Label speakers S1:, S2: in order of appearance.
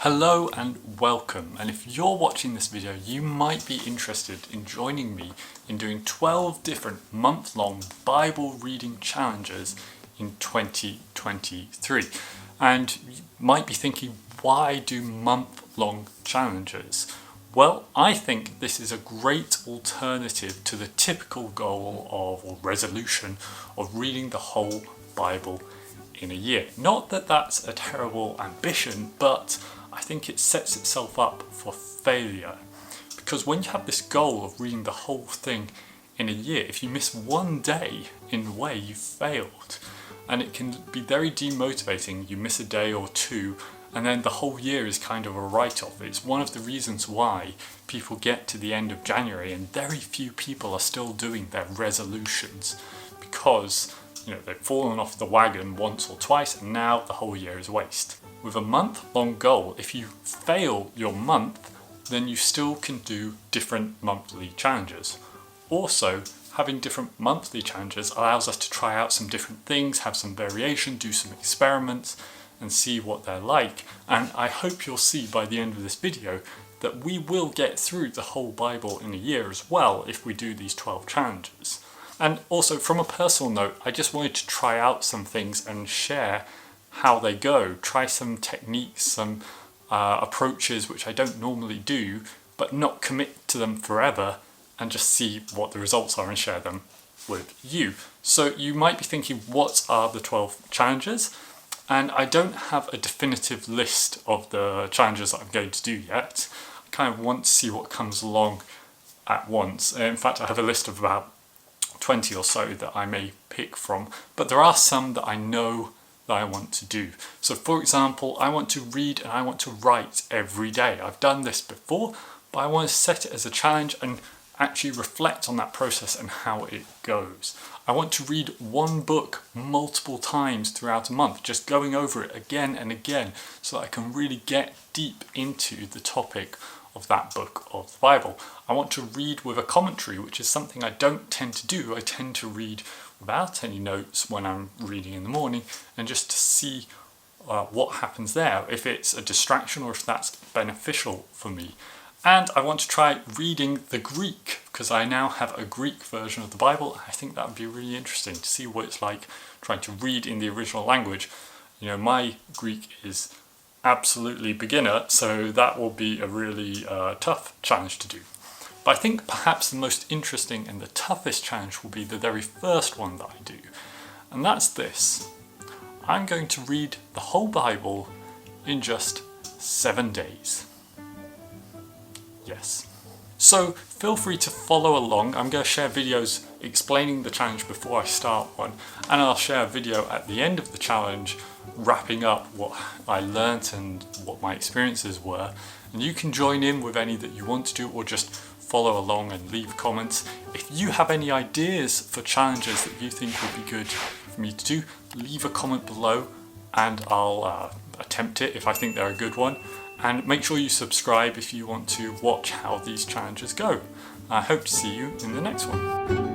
S1: Hello and welcome, and if you're watching this video you might be interested in joining me in doing 12 different month-long Bible reading challenges in 2023. And you might be thinking, why do month-long challenges? Well, I think this is a great alternative to the typical goal or resolution of reading the whole Bible in a year. Not that that's a terrible ambition, but I think it sets itself up for failure. Because when you have this goal of reading the whole thing in a year, if you miss one day in a way, you've failed. And it can be very demotivating. You miss a day or two, and then the whole year is kind of a write-off. It's one of the reasons why people get to the end of January and very few people are still doing their resolutions, because they've fallen off the wagon once or twice and now the whole year is a waste. With a month-long goal, if you fail your month, then you still can do different monthly challenges. Also, having different monthly challenges allows us to try out some different things, have some variation, do some experiments, and see what they're like. And I hope you'll see by the end of this video that we will get through the whole Bible in a year as well if we do these 12 challenges. And also, from a personal note, I just wanted to try out some things and share how they go. Try some techniques, some approaches which I don't normally do, but not commit to them forever and just see what the results are and share them with you. So you might be thinking, what are the 12 challenges? And I don't have a definitive list of the challenges that I'm going to do yet. I kind of want to see what comes along at once. In fact, I have a list of about 20 or so that I may pick from, but there are some that I know that I want to do. So for example, I want to read and I want to write every day. I've done this before, but I want to set it as a challenge and actually reflect on that process and how it goes. I want to read one book multiple times throughout a month, just going over it again and again so that I can really get deep into the topic of that book of the Bible. I want to read with a commentary, which is something I don't tend to do. I tend to read without any notes when I'm reading in the morning, and just to see what happens there, if it's a distraction or if that's beneficial for me. And I want to try reading the Greek, because I now have a Greek version of the Bible. I think that would be really interesting to see what it's like trying to read in the original language. My Greek is absolutely beginner, so that will be a really tough challenge to do. But I think perhaps the most interesting and the toughest challenge will be the very first one that I do, and that's this. I'm going to read the whole Bible in just 7 days. Yes. So feel free to follow along. I'm going to share videos explaining the challenge before I start one, and I'll share a video at the end of the challenge wrapping up what I learnt and what my experiences were. And you can join in with any that you want to do, or just follow along and leave comments. If you have any ideas for challenges that you think would be good for me to do, leave a comment below and I'll attempt it if I think they're a good one. And make sure you subscribe if you want to watch how these challenges go. I hope to see you in the next one.